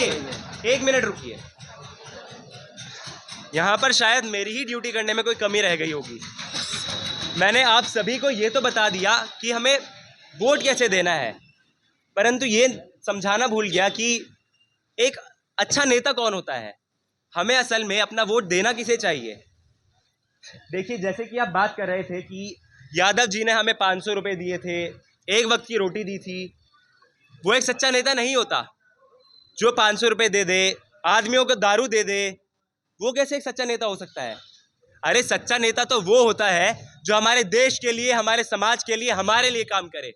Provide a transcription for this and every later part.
रुकिए, 1 मिनट रुकिए। यहाँ पर शायद मेरी ही ड्यूटी करने में कोई कमी रह गई होगी। मैंने आप सभी को ये तो बता दिया कि हमें वोट कैसे देना है, परंतु ये समझाना भूल गया कि एक अच्छा नेता कौन होता है। हमें असल में अपना वोट देना किसे चाहिए। देखिए, जैसे कि आप बात कर रहे थे कि यादव जी ने हमें 500 रुपये दिए थे, एक वक्त की रोटी दी थी। वो एक सच्चा नेता नहीं होता जो 500 रुपये दे दे, आदमियों को दारू दे दे। वो कैसे एक सच्चा नेता हो सकता है? अरे सच्चा नेता तो वो होता है जो हमारे देश के लिए, हमारे समाज के लिए, हमारे लिए काम करे।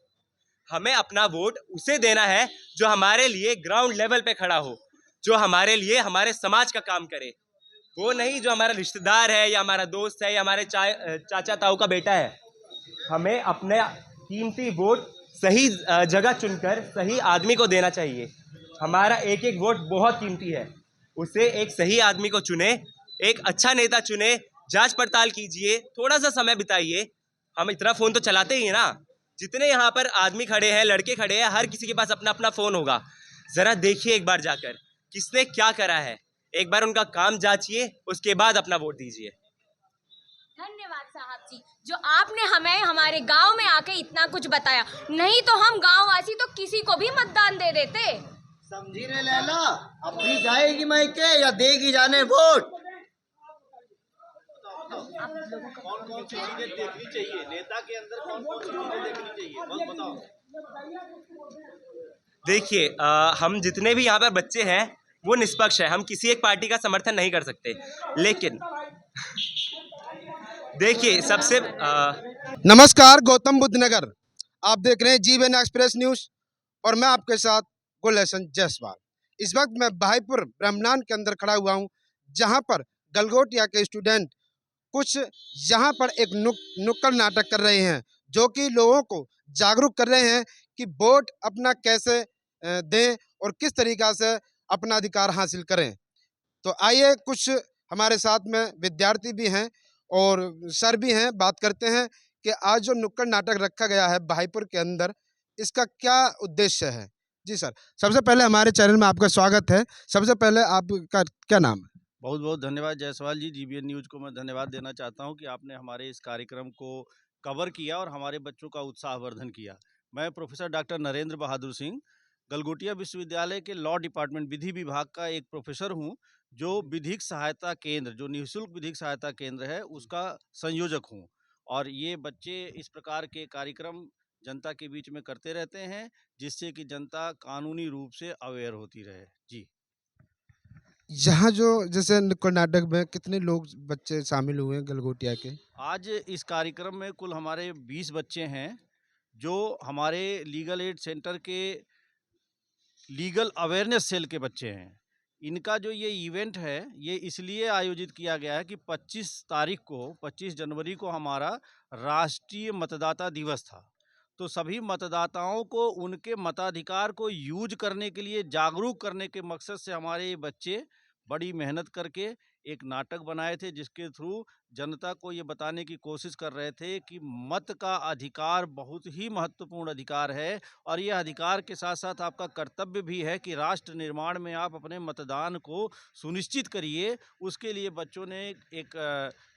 हमें अपना वोट उसे देना है जो हमारे लिए ग्राउंड लेवल पे खड़ा हो, जो हमारे लिए, हमारे समाज का काम करे। वो नहीं जो हमारा रिश्तेदार है या हमारा दोस्त है या हमारे चाचा ताऊ का बेटा है। हमें अपने कीमती वोट सही जगह चुनकर सही आदमी को देना चाहिए। हमारा एक एक वोट बहुत कीमती है, उसे एक सही आदमी को चुने, एक अच्छा नेता चुने। जांच पड़ताल कीजिए, थोड़ा सा समय बिताइए। हम इतना फ़ोन तो चलाते ही हैं ना। जितने यहाँ पर आदमी खड़े हैं, लड़के खड़े हैं, हर किसी के पास अपना अपना फ़ोन होगा। ज़रा देखिए एक बार जाकर किसने क्या करा है, एक बार उनका काम जांचिए, उसके बाद अपना वोट दीजिए। धन्यवाद साहब जी, जो आपने हमें हमारे गांव में आके इतना कुछ बताया। नहीं तो हम गांववासी तो किसी को भी मतदान दे देते। समझी रे लैला, अपनी जाएगी मायके या देगी जाने वोट। कौन कौन सी चीजें देखनी चाहिए नेता के अंदर, कौन कौन सी चीजें देखनी चाहिए, बस बताओ। देखिए, हम जितने भी यहाँ पर बच्चे हैं वो निष्पक्ष है। हम किसी एक पार्टी का समर्थन नहीं कर सकते, लेकिन देखिए सबसे नमस्कार, गौतम बुद्ध नगर आप देख रहे हैं जीवन एक्सप्रेस न्यूज और मैं आपके साथ गुलशन जायसवाल। इस वक्त मैं भाईपुर ब्रह्मनान के अंदर खड़ा हुआ हूं, जहां पर गलगोटिया के स्टूडेंट कुछ यहाँ पर एक नुक्कड़ नाटक कर रहे हैं, जो कि लोगों को जागरूक कर रहे हैं कि वोट अपना कैसे दें और किस तरीक़ा से अपना अधिकार हासिल करें। तो आइए, कुछ हमारे साथ में विद्यार्थी भी हैं और सर भी हैं, बात करते हैं कि आज जो नुक्कड़ नाटक रखा गया है भाईपुर के अंदर, इसका क्या उद्देश्य है। जी सर, सबसे पहले हमारे चैनल में आपका स्वागत है। सबसे पहले आपका क्या नाम है? बहुत बहुत धन्यवाद जायसवाल जी। जीबीएन न्यूज़ को मैं धन्यवाद देना चाहता हूं कि आपने हमारे इस कार्यक्रम को कवर किया और हमारे बच्चों का उत्साहवर्धन किया। मैं प्रोफेसर डॉक्टर नरेंद्र बहादुर सिंह, गलगोटिया विश्वविद्यालय के लॉ डिपार्टमेंट विधि विभाग का एक प्रोफेसर हूं, जो विधिक सहायता केंद्र, जो निःशुल्क विधिक सहायता केंद्र है, उसका संयोजक हूं। और ये बच्चे इस प्रकार के कार्यक्रम जनता के बीच में करते रहते हैं, जिससे कि जनता कानूनी रूप से अवेयर होती रहे। जी। यहाँ जो जैसे नुक्कड़ नाटक में कितने लोग बच्चे शामिल हुए हैं गलगोटिया के? आज इस कार्यक्रम में कुल हमारे 20 बच्चे हैं, जो हमारे लीगल एड सेंटर के लीगल अवेयरनेस सेल के बच्चे हैं। इनका जो ये इवेंट है, ये इसलिए आयोजित किया गया है कि 25 जनवरी को हमारा राष्ट्रीय मतदाता दिवस था। तो सभी मतदाताओं को उनके मताधिकार को यूज करने के लिए जागरूक करने के मकसद से हमारे ये बच्चे बड़ी मेहनत करके एक नाटक बनाए थे, जिसके थ्रू जनता को ये बताने की कोशिश कर रहे थे कि मत का अधिकार बहुत ही महत्वपूर्ण अधिकार है और यह अधिकार के साथ साथ आपका कर्तव्य भी है कि राष्ट्र निर्माण में आप अपने मतदान को सुनिश्चित करिए। उसके लिए बच्चों ने एक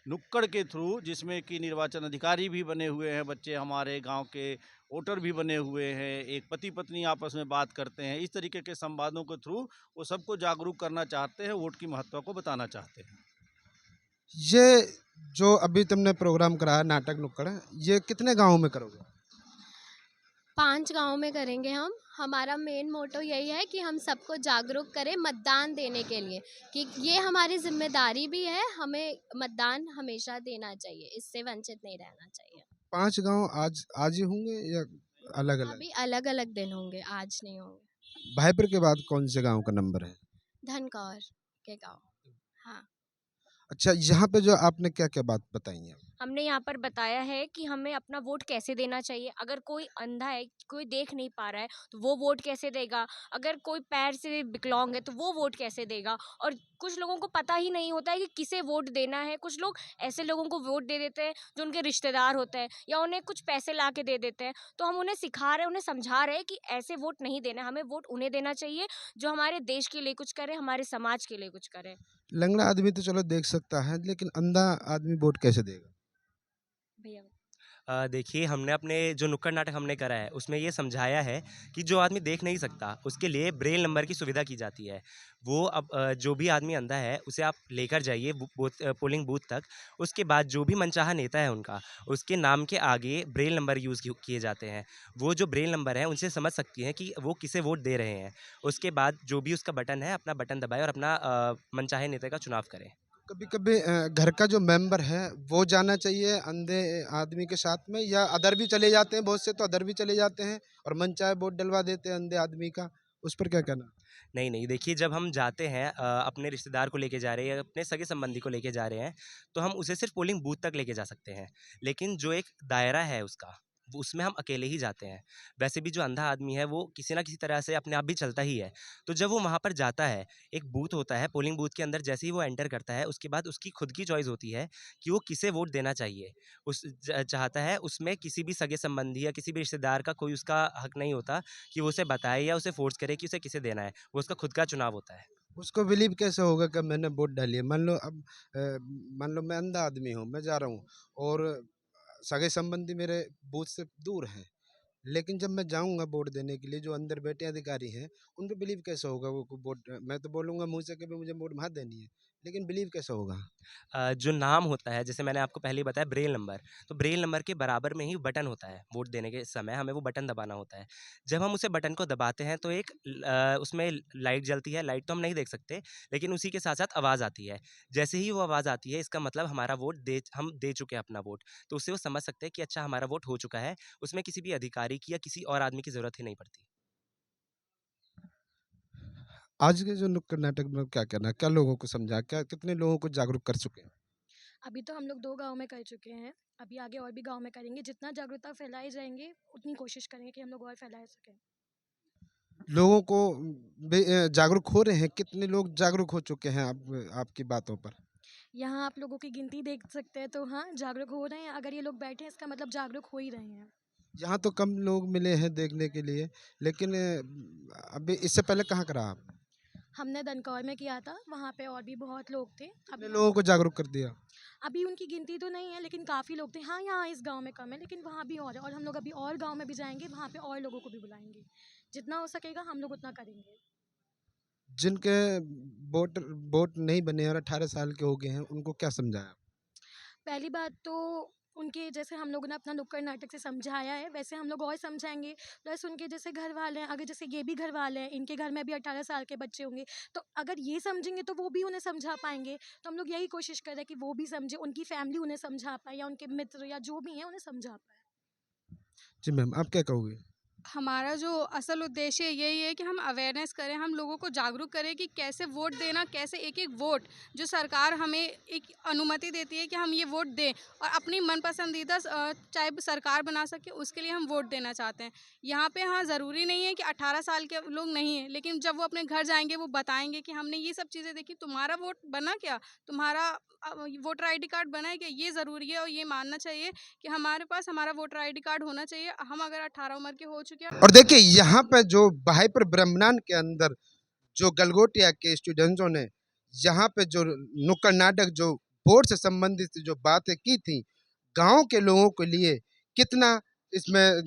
नुक्कड़ के थ्रू, जिसमें कि निर्वाचन अधिकारी भी बने हुए हैं बच्चे, हमारे गांव के वोटर भी बने हुए हैं, एक पति पत्नी आपस में बात करते हैं, इस तरीके के संवादों के थ्रू वो सबको जागरूक करना चाहते हैं, वोट की महत्व को बताना चाहते हैं। ये जो अभी तुमने प्रोग्राम कराया नाटक नुक्कड़, ये कितने गाँव में करोगे? 5 गांव में करेंगे हम। हमारा मेन मोटो यही है कि हम सबको जागरूक करें मतदान देने के लिए, कि ये हमारी जिम्मेदारी भी है, हमें मतदान हमेशा देना चाहिए, इससे वंचित नहीं रहना चाहिए। 5 गाँव आज ही होंगे या अलग अलग? अभी अलग अलग दिन होंगे, आज नहीं होंगे। भाईपुर के बाद कौन से गाँव का नंबर है? धनकौर के गाँव। हाँ, अच्छा, यहाँ पे जो आपने क्या क्या बात बताई है? हमने यहाँ पर बताया है कि हमें अपना वोट कैसे देना चाहिए। अगर कोई अंधा है, कोई देख नहीं पा रहा है, तो वो वोट कैसे देगा। अगर कोई पैर से विकलांग है तो वो वोट कैसे देगा। और कुछ लोगों को पता ही नहीं होता है कि किसे वोट देना है। कुछ लोग ऐसे लोगों को वोट दे देते हैं जो उनके रिश्तेदार होते हैं या उन्हें कुछ पैसे ला के दे देते हैं। तो हम उन्हें सिखा रहे हैं, उन्हें समझा रहे हैं कि ऐसे वोट नहीं देना, हमें वोट उन्हें देना चाहिए जो हमारे देश के लिए कुछ करे, हमारे समाज के लिए कुछ करे। लंगड़ा आदमी तो चलो देख सकता है, लेकिन अंधा आदमी वोट कैसे देगा? भैया देखिए, हमने अपने जो नुक्कड़ नाटक हमने करा है उसमें ये समझाया है कि जो आदमी देख नहीं सकता उसके लिए ब्रेल नंबर की सुविधा की जाती है। वो अब जो भी आदमी अंधा है उसे आप लेकर जाइए पोलिंग बूथ तक। उसके बाद जो भी मनचाहा नेता है उनका, उसके नाम के आगे ब्रेल नंबर यूज़ किए जाते हैं। वो जो ब्रेल नंबर है उनसे समझ सकती हैं कि वो किसे वोट दे रहे हैं। उसके बाद जो भी उसका बटन है, अपना बटन दबाए और अपना मनचाहे नेता का चुनाव करें। कभी कभी घर का जो मेंबर है वो जाना चाहिए अंधे आदमी के साथ में, या अदर भी चले जाते हैं, बहुत से तो अदर भी चले जाते हैं और मन चाहे वोट डलवा देते हैं अंधे आदमी का, उस पर क्या कहना? नहीं, नहीं, देखिए, जब हम जाते हैं अपने रिश्तेदार को लेके जा रहे हैं या अपने सगे-संबंधी को लेके जा रहे हैं, तो हम उसे सिर्फ़ पोलिंग बूथ तक लेके जा सकते हैं। लेकिन जो एक दायरा है उसका, वो उसमें हम अकेले ही जाते हैं। वैसे भी जो अंधा आदमी है वो किसी न किसी तरह से अपने आप भी चलता ही है। तो जब वो वहाँ पर जाता है, एक बूथ होता है, पोलिंग बूथ के अंदर जैसे ही वो एंटर करता है, उसके बाद उसकी खुद की चॉइस होती है कि वो किसे वोट देना चाहिए। चाहता है, उसमें किसी भी सगे-संबंधी या किसी भी रिश्तेदार का कोई उसका हक नहीं होता कि वो उसे बताए या उसे फ़ोर्स करे कि उसे किसे देना है। वो उसका खुद का चुनाव होता है। उसको बिलीव कैसे होगा कि मैंने वोट डाली है? मान लो अब मान लो मैं अंधा आदमी हूँ, मैं जा रहा हूँ और सगे संबंधी मेरे बूथ से दूर हैं, लेकिन जब मैं जाऊँगा वोट देने के लिए, जो अंदर बैठे अधिकारी हैं, उन पे बिलीव कैसे होगा वो वोट? मैं तो बोलूँगा मुँह से कि भई मुझे वोट मत देनी है, लेकिन बिलीव कैसे होगा? जो नाम होता है, जैसे मैंने आपको पहले ही बताया ब्रेल नंबर, तो ब्रेल नंबर के बराबर में ही बटन होता है। वोट देने के समय हमें वो बटन दबाना होता है। जब हम उसे बटन को दबाते हैं तो एक उसमें लाइट जलती है। लाइट तो हम नहीं देख सकते, लेकिन उसी के साथ-साथ आवाज़ आती है। जैसे ही वो आवाज़ आती है, इसका मतलब हमारा वोट हम दे चुके हैं अपना वोट। तो उससे वो समझ सकते हैं कि अच्छा, हमारा वोट हो चुका है। उसमें किसी भी अधिकारी की या किसी और आदमी की ज़रूरत ही नहीं पड़ती। आज के जो नुक्कड़ नाटक में क्या कहना है? क्या लोगों को समझा? क्या कितने लोगों को जागरूक कर चुके हैं? अभी तो हम लोग 2 गाँव में कर चुके हैं। अभी आगे और भी गाँव में करेंगे। जितना जागरूकता फैलाई जाएँगे, उतनी कोशिश करेंगे कि हम लोग और फैला सकें। लोगों को जागरूक हो रहे हैं? कितने लोग जागरूक हो चुके हैं आपकी बातों पर? यहाँ आप लोगों की गिनती देख सकते हैं, तो हाँ, जागरूक हो रहे हैं। अगर ये लोग बैठे हैं, इसका मतलब जागरूक हो ही रहे हैं। यहाँ तो कम लोग मिले हैं देखने के लिए, लेकिन अभी इससे पहले कहाँ करा आप? हमने दनकौर में किया था, वहाँ पे और भी बहुत लोग थे। कितने लोगों को जागरूक कर दिया? अभी उनकी गिनती तो नहीं है, लेकिन काफ़ी लोग थे। हाँ, यहाँ इस गाँव में कम है, लेकिन वहाँ भी और है और हम लोग अभी और गाँव में भी जाएँगे, वहाँ पे और लोगों को भी बुलाएँगे। जितना हो सकेगा हम लोग उतना करेंगे। जिनके वोट वोट नहीं बने और 18 साल के हो गए हैं, उनको क्या समझाया? पहली बात तो उनके जैसे हम लोगों ने अपना नुक्कड़ नाटक से समझाया है, वैसे हम लोग और समझाएँगे। प्लस उनके जैसे घर वाले हैं, अगर जैसे ये भी घर वाले हैं, इनके घर में भी 18 साल के बच्चे होंगे, तो अगर ये समझेंगे तो वो भी उन्हें समझा पाएँगे। तो हम लोग यही कोशिश कर रहे हैं कि वो भी समझें, उनकी फैमिली उन्हें समझा पाए या उनके मित्र या जो भी हैं उन्हें समझा पाएँ। जी मैम, आप क्या कहोगे? हमारा जो असल उद्देश्य यही है कि हम अवेयरनेस करें, हम लोगों को जागरूक करें कि कैसे वोट देना, कैसे एक-एक वोट जो सरकार हमें एक अनुमति देती है कि हम ये वोट दें और अपनी मन पसंदीदा चाहे सरकार बना सके उसके लिए हम वोट देना चाहते हैं। यहाँ पे हाँ, ज़रूरी नहीं है कि 18 साल के लोग नहीं हैं, लेकिन जब वो अपने घर जाएँगे वो बताएँगे कि हमने ये सब चीज़ें देखी, तुम्हारा वोट बना क्या? तुम्हारा वोटर आईडी कार्ड बना है क्या? ये ज़रूरी है और ये मानना चाहिए कि हमारे पास हमारा वोटर आईडी कार्ड होना चाहिए। हम अगर 18 उम्र के हो चुके हैं। और देखिए यहाँ पे जो भाईपुर ब्रह्मनान के अंदर जो गलगोटिया के स्टूडेंट्सों ने यहाँ पे जो नुक्कड़ नाटक, जो बोर्ड से संबंधित जो बातें की थी, गांव के लोगों के लिए कितना इसमें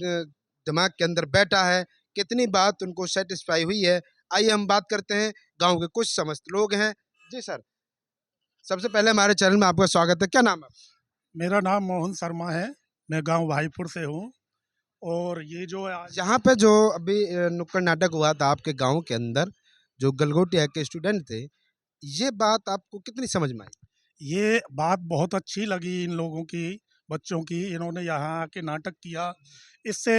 दिमाग के अंदर बैठा है, कितनी बात उनको सेटिस्फाई हुई है, आइए हम बात करते हैं। गांव के कुछ समस्त लोग हैं। जी सर, सबसे पहले हमारे चैनल में आपका स्वागत है। क्या नाम है? मेरा नाम मोहन शर्मा है। मैं गांव भाईपुर से हूँ और ये जो आज यहाँ पे जो अभी नुक्कड़ नाटक हुआ था आपके गांव के अंदर, जो गलगोटिया के स्टूडेंट थे, ये बात आपको कितनी समझ में आई? ये बात बहुत अच्छी लगी इन लोगों की, बच्चों की। इन्होंने यहाँ आके नाटक किया, इससे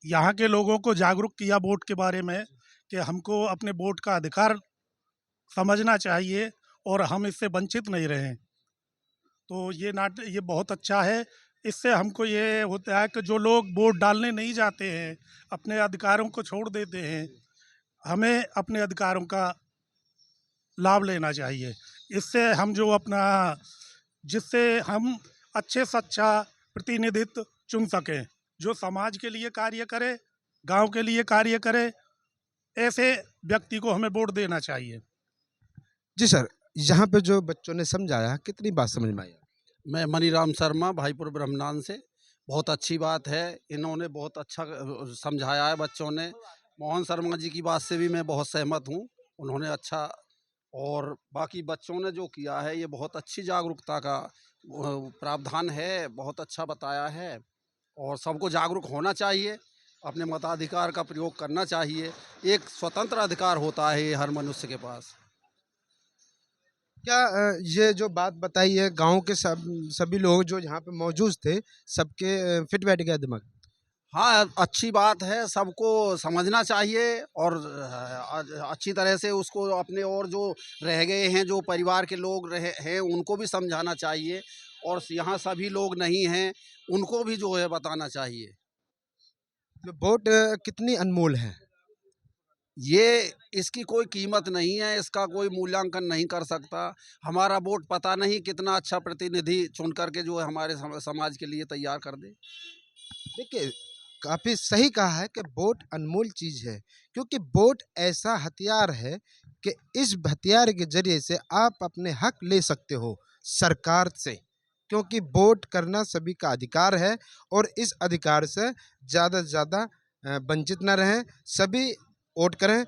यहाँ के लोगों को जागरूक किया वोट के बारे में कि हमको अपने वोट का अधिकार समझना चाहिए और हम इससे वंचित नहीं रहें। तो ये बहुत अच्छा है। इससे हमको ये होता है कि जो लोग वोट डालने नहीं जाते हैं, अपने अधिकारों को छोड़ देते हैं, हमें अपने अधिकारों का लाभ लेना चाहिए। इससे हम जो अपना जिससे हम अच्छे से अच्छा प्रतिनिधित्व चुन सकें, जो समाज के लिए कार्य करे, गांव के लिए कार्य करे, ऐसे व्यक्ति को हमें वोट देना चाहिए। जी सर, यहाँ पे जो बच्चों ने समझाया कितनी बात समझ में आई? मैं मनीराम शर्मा भाईपुर ब्रह्मनान से। बहुत अच्छी बात है, इन्होंने बहुत अच्छा समझाया है बच्चों ने। मोहन शर्मा जी की बात से भी मैं बहुत सहमत हूँ, उन्होंने अच्छा, और बाकी बच्चों ने जो किया है ये बहुत अच्छी जागरूकता का प्रावधान है, बहुत अच्छा बताया है। और सबको जागरूक होना चाहिए, अपने मताधिकार का प्रयोग करना चाहिए। एक स्वतंत्र अधिकार होता है ये हर मनुष्य के पास। क्या ये जो बात बताई है गांव के सभी लोग जो यहाँ पे मौजूद थे, सबके फिट बैठ गया दिमाग? हाँ, अच्छी बात है, सबको समझना चाहिए और अच्छी तरह से उसको अपने और जो रह गए हैं, जो परिवार के लोग रहे हैं, उनको भी समझाना चाहिए, और यहाँ सभी लोग नहीं हैं उनको भी जो है बताना चाहिए। जो वोट कितनी अनमोल है? ये इसकी कोई कीमत नहीं है, इसका कोई मूल्यांकन नहीं कर सकता। हमारा वोट पता नहीं कितना अच्छा प्रतिनिधि चुन करके जो है हमारे समाज के लिए तैयार कर दे। देखिए, काफ़ी सही कहा है कि वोट अनमोल चीज़ है, क्योंकि वोट ऐसा हथियार है कि इस हथियार के जरिए से आप अपने हक ले सकते हो सरकार से, क्योंकि वोट करना सभी का अधिकार है और इस अधिकार से ज़्यादा से ज़्यादा वंचित न रहें, सभी वोट करें।